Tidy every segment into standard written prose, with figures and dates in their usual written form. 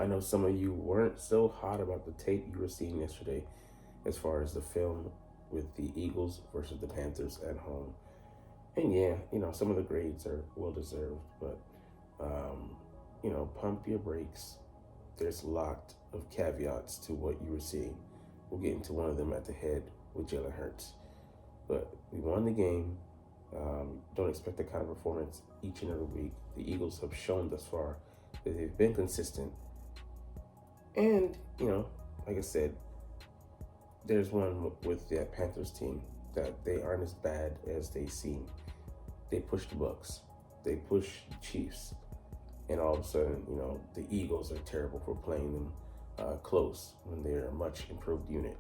I know some of you weren't so hot about the tape you were seeing yesterday as far as the film with the Eagles versus the Panthers at home. And yeah, some of the grades are well deserved, but, pump your brakes. There's a lot of caveats to what you were seeing. We'll get into one of them at the head with Jalen Hurts. But we won the game. Don't expect that kind of performance each and every week. The Eagles have shown thus far that they've been consistent. And, like I said, there's one with that Panthers team that they aren't as bad as they seem. They push the Bucks. They push the Chiefs. And all of a sudden, the Eagles are terrible for playing them close when they're a much improved unit.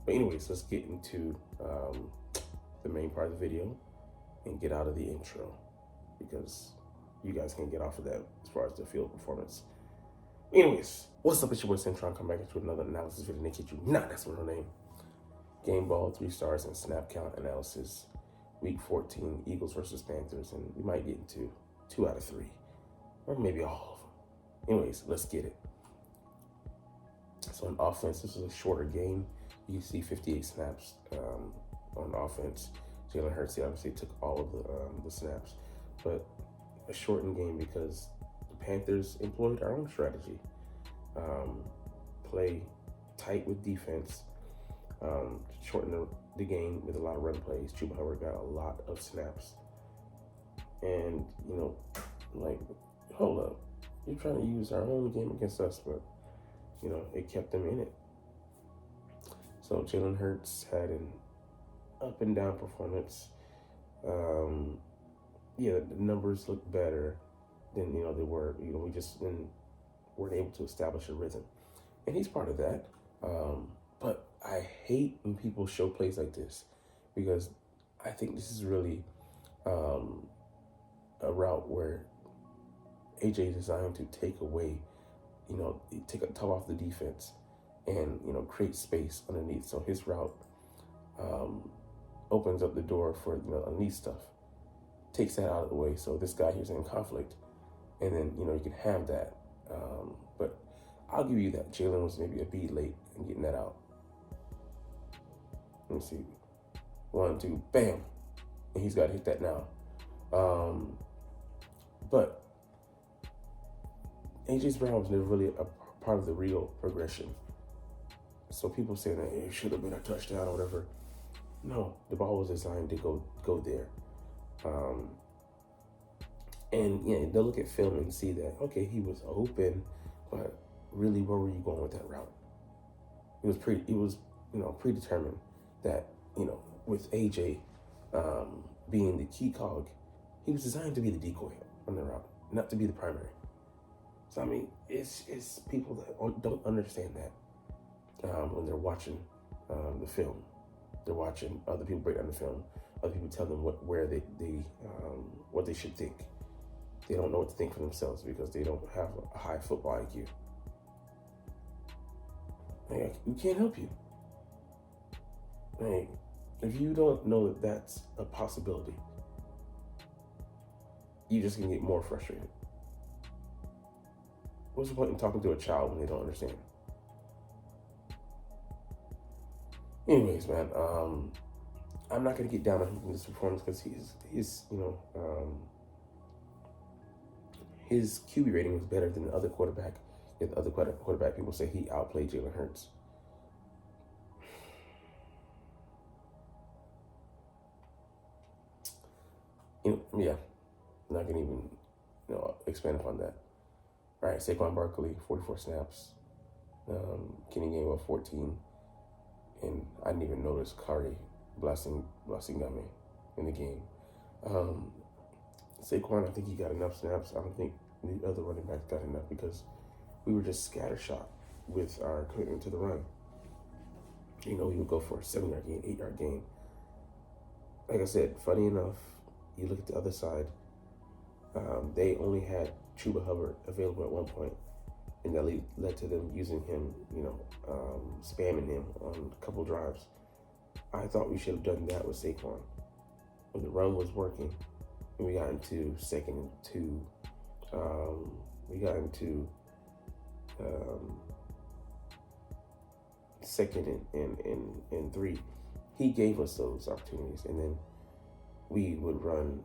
But anyways, let's get into the main part of the video and get out of the intro, because you guys can't get off of that as far as the field performance. Anyways, what's up? It's your boy Cintron. Come back into another analysis video. Nick, you not, that's my real name. Game ball, 3 stars, and snap count analysis. Week 14, Eagles versus Panthers, and we might get into 2 out of 3, or maybe all of them. Anyways, let's get it. So on offense, this is a shorter game. You see 58 snaps on offense. Jalen Hurts, he obviously took all of the snaps, but a shortened game because the Panthers employed our own strategy. Play tight with defense, shorten the game with a lot of run plays. Chuba Hubbard got a lot of snaps. And, hold up. You're trying to use our own game against us, but, it kept them in it. So Jalen Hurts had an up and down performance. The numbers look better than, they were. We just weren't able to establish a rhythm. And he's part of that. But I hate when people show plays like this, because I think this is really a route where AJ is designed to take away, take a top off the defense and, create space underneath. So his route opens up the door for, underneath stuff, takes that out of the way. So this guy here's in conflict, and then, you can have that. But I'll give you that. Jalen was maybe a beat late in getting that out. Let me see. 1, 2, bam. And he's got to hit that now. But AJ Brown was never really a part of the real progression. So people saying that it should have been a touchdown or whatever. No, the ball was designed to go there. And yeah, they'll look at film and see that, okay, he was open, but really, where were you going with that route? It was predetermined that, with AJ being the key cog, he was designed to be the decoy on the route, not to be the primary. So, it's people that don't understand that when they're watching the film. They're watching other people break down the film. Other people tell them what they should think. They don't know what to think for themselves because they don't have a high football IQ. We can't help you. If you don't know that that's a possibility, you're just gonna get more frustrated. What's the point in talking to a child when they don't understand? Anyways, man, I'm not gonna get down on him in this performance because his QB rating was better than the other quarterback. Yet the other quarterback, people say he outplayed Jalen Hurts. Yeah, I'm not gonna even expand upon that. All right, Saquon Barkley, 44 snaps. Kenny Gainwell, 14. And I didn't even notice Kari blessing Gummy in the game. Saquon, I think he got enough snaps. I don't think the other running backs got enough because we were just scattershot with our commitment to the run. We would go for a 7-yard gain, 8-yard gain. Like I said, funny enough, you look at the other side, they only had Chuba Hubbard available at one point, and that led to them using him, spamming him on a couple drives. I thought we should have done that with Saquon. When the run was working, and we got into 2nd and 2, we got into second and 3, he gave us those opportunities, and then we would run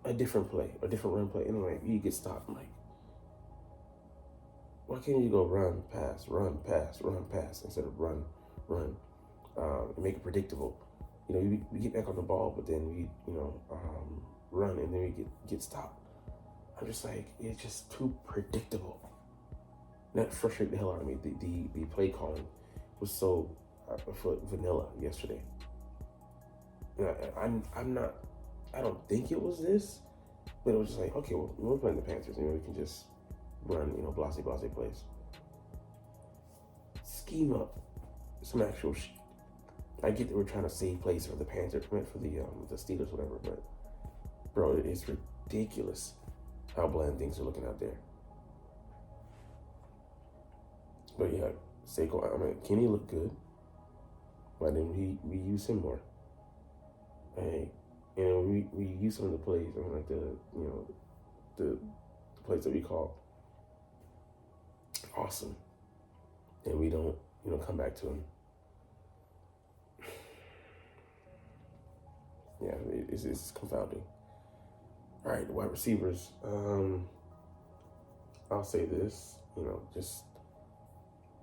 a different run play. Anyway, you get stopped. I'm like, why can't you go run, pass instead of run, and make it predictable? You know, we get back on the ball, but then we, run, and then we get stopped. I'm just like, it's just too predictable. And that frustrated the hell out of me. The play calling was so vanilla yesterday. And I don't think it was this, but it was just like, okay, well, we're playing the Panthers, we can just run, blase plays. Scheme up some actual shit. I get that we're trying to save plays for the Panthers, for the Steelers, whatever, but bro, it is ridiculous how bland things are looking out there. But yeah, Saquon, Kenny looked good. Why didn't we use him more? Hey, we use some of the plays, like the plays that we call awesome, and we don't come back to him. Yeah, it's confounding. All right, the wide receivers. I'll say this, just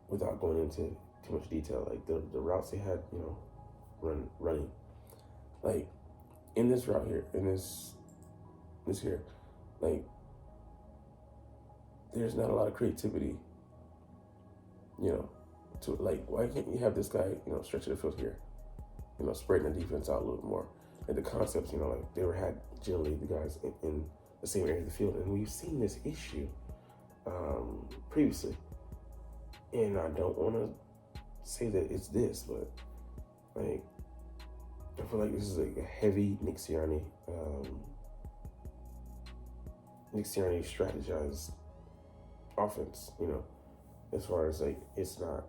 without going into too much detail, like the routes they had, running, like in this route here, in this here, like there's not a lot of creativity, to like, why can't you have this guy, stretching the field here, spreading the defense out a little more. Like the concepts, like they had generally the guys in the same area of the field, and we've seen this issue previously. And I don't want to say that it's this, but like I feel like this is like a heavy Nick Sirianni strategized offense. As far as like it's not,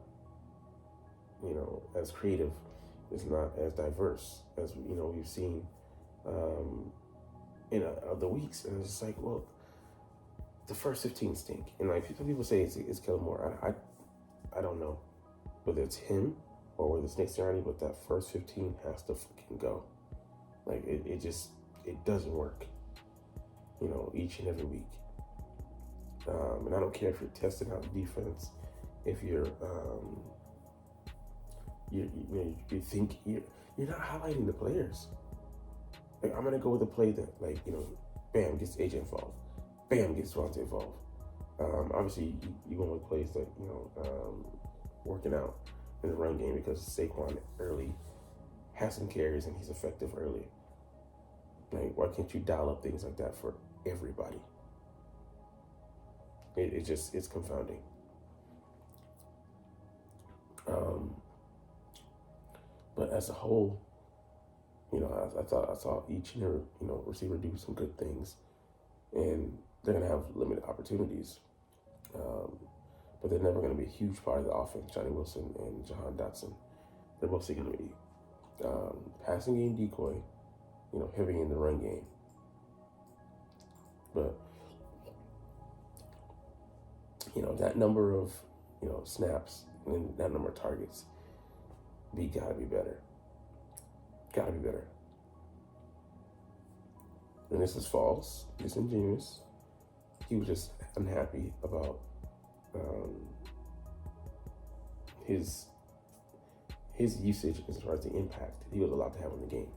as creative. It's not as diverse as we've seen in other weeks, and it's just like, well, the first 15 stink, and like people say it's Kellen Moore. I don't know whether it's him or whether it's Nick Sirianni, but that first 15 has to fucking go. Like it doesn't work, each and every week. And I don't care if you're testing out the defense, if you're you think you're not highlighting the players. Like I'm gonna go with a play that, like, bam, gets AJ involved, bam, gets Devontae involved. Obviously you going with plays that working out in the run game, because Saquon early has some carries and he's effective early. Like, why can't you dial up things like that for everybody? It's confounding. But as a whole, I saw each and every receiver do some good things, and they're gonna have limited opportunities, but they're never gonna be a huge part of the offense. Johnny Wilson and Jahan Dotson, they're mostly gonna be passing game decoy, heavy in the run game. But that number of snaps and that number of targets, gotta be better. Gotta be better. And this is false, disingenuous. He was just unhappy about his usage as far as the impact he was allowed to have on the game.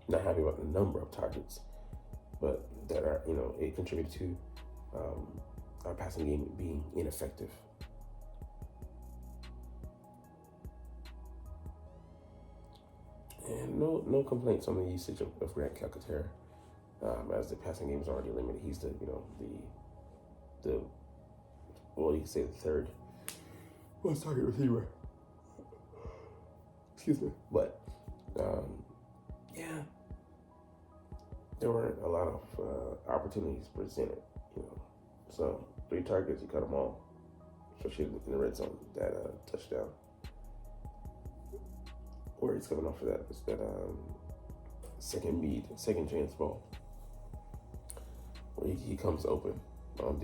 Not happy about the number of targets, but that are it contributed to our passing game being ineffective. And no complaints on the usage of Grant Calcaterra, as the passing game is already limited. He's the you can say the third most target receiver. Excuse me. But there weren't a lot of opportunities presented. So 3 targets, you cut them all, especially in the red zone. That touchdown, where he's coming off of that second chance ball, he comes open on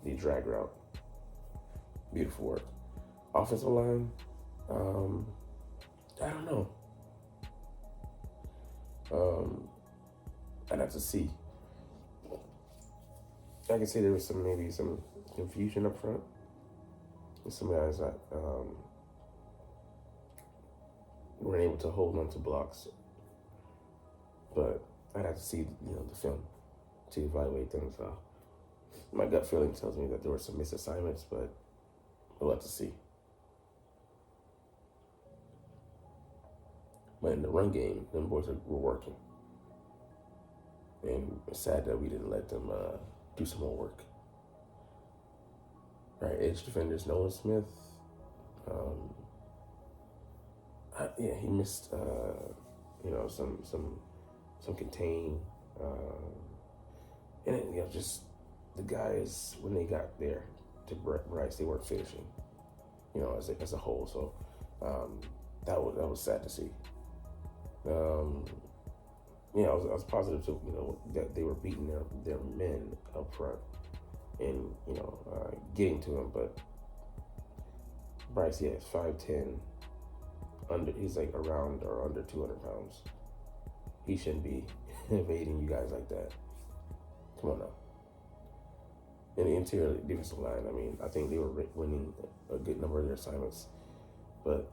the drag route. Beautiful work. Offensive line, I don't know. I'd have to see. I can say there was maybe some confusion up front. And some guys that weren't able to hold on to blocks. But I'd have to see, the film to evaluate them. So my gut feeling tells me that there were some misassignments, but we'll have to see. But in the run game, them boys were working. And it's sad that we didn't let them do some more work. Right, edge defenders, Nolan Smith. He missed, some contain. And just the guys, when they got there to Bryce, they weren't finishing, as a whole. So that was sad to see. I was positive to, that they were beating their men up front and, getting to him. But Bryce, is 5'10", he's like around or under 200 pounds. He shouldn't be evading you guys like that. Come on now. In the interior defensive line, I think they were winning a good number of their assignments. But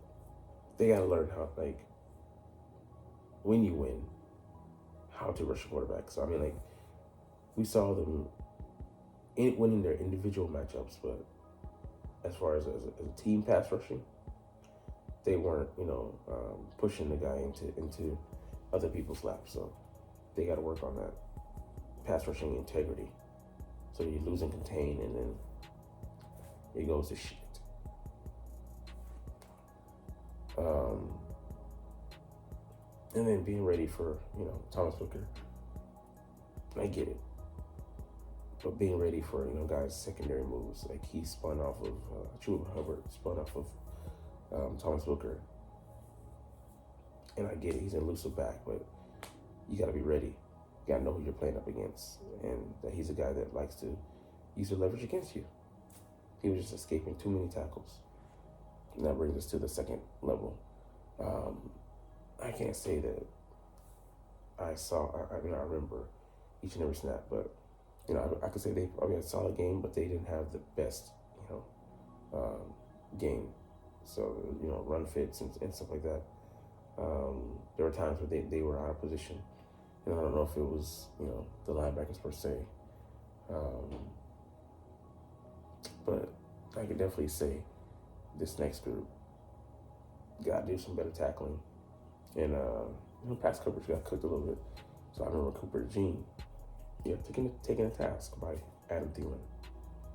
they got to learn how, when you win, how to rush a quarterback. So, we saw them winning their individual matchups, but as far as a team pass rushing, they weren't, pushing the guy into other people's laps. So they got to work on that pass rushing integrity. So you lose and contain, and then it goes to shit. And then being ready for, Thomas Booker. I get it. But being ready for, guys' secondary moves. Like he spun off of, Chuba Hubbard spun off of Thomas Booker. And I get it, he's an elusive back, but you got to be ready. You got to know who you're playing up against. And that he's a guy that likes to use the leverage against you. He was just escaping too many tackles. And that brings us to the second level. I can't say that I remember each and every snap, but, I could say they probably had a solid game, but they didn't have the best, game. So, run fits and stuff like that. There were times where they were out of position. And I don't know if it was, the linebackers per se. But I could definitely say this next group got to do some better tackling. And, pass coverage got cooked a little bit. So I remember Cooper DeJean, taking a task by Adam Thielen.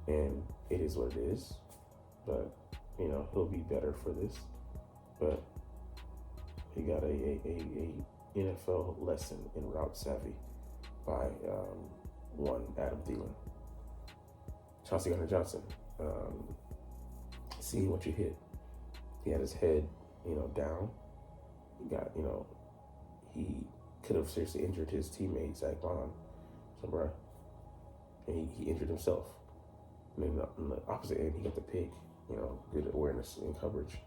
And it is what it is. But, he'll be better for this. But he got a NFL lesson in route savvy by one Adam Thielen. Chauncey Gardner-Johnson, seeing what you hit. He had his head, down. He got, he could have seriously injured his teammate, Zach Bond. So, bro, and he injured himself. And then on the opposite end, he got the pick, good awareness and coverage.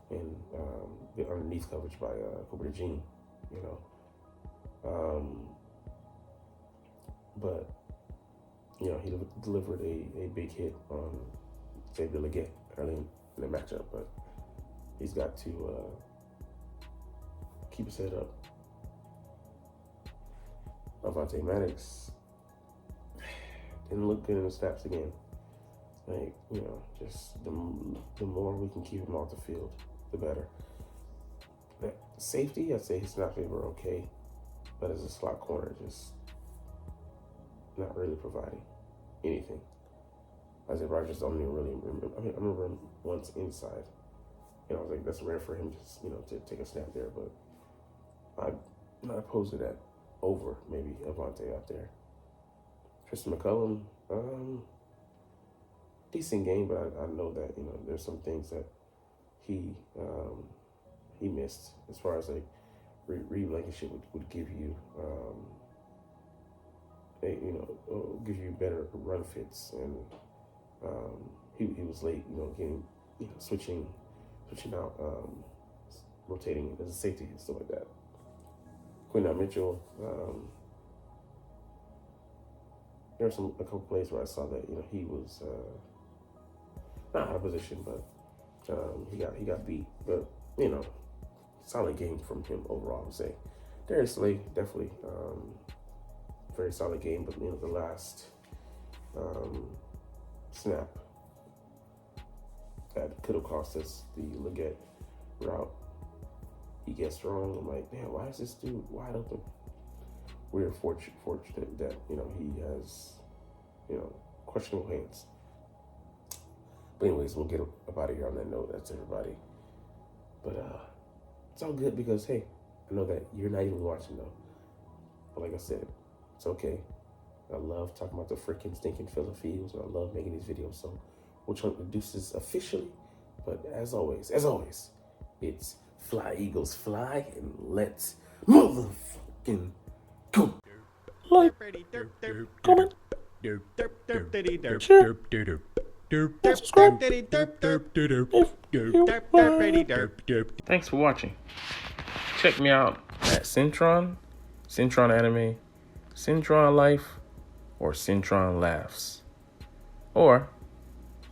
And good underneath coverage by Cooper DeJean, But, he delivered a big hit on Xavier Legette early in the matchup, but he's got to keep his head up. Avonte Maddox didn't look good in the snaps again. Just the more we can keep him off the field, the better. Safety, I'd say his snaps were okay, but as a slot corner, just not really providing anything. Isaiah Rodgers don't even really remember. I remember him once inside. I was like, that's rare for him to take a snap there, but I'm not opposed to that over maybe Avonte out there. Tristan McCullum, decent game, but I know that, there's some things that he missed as far as Reed Blankenship would give you gives you better run fits, and he was late, getting, switching out, rotating as a safety and stuff like that. Quinton Mitchell, there were a couple plays where I saw that he was not out of position, but he got beat. But solid game from him overall, I would say. Darius Slay, definitely very solid game, but the last snap that could have cost us the Leggett route, he gets thrown. I'm like, damn, why is this dude wide open? We're fortunate that he has questionable hands. But anyways, we'll get up out of here on that note. That's everybody. But it's all good because, hey, I know that you're not even watching though. But like I said, it's okay. I love talking about the freaking stinking Philly Fields, and I love making these videos. So we'll try to introduce this officially. But as always, it's fly, Eagles, fly, and let's motherfucking go. Like, comment, share, and subscribe if you like. Thanks for watching. Check me out at Cintron Anime, Cintron Life, or Cintron Laughs, or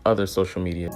other social media.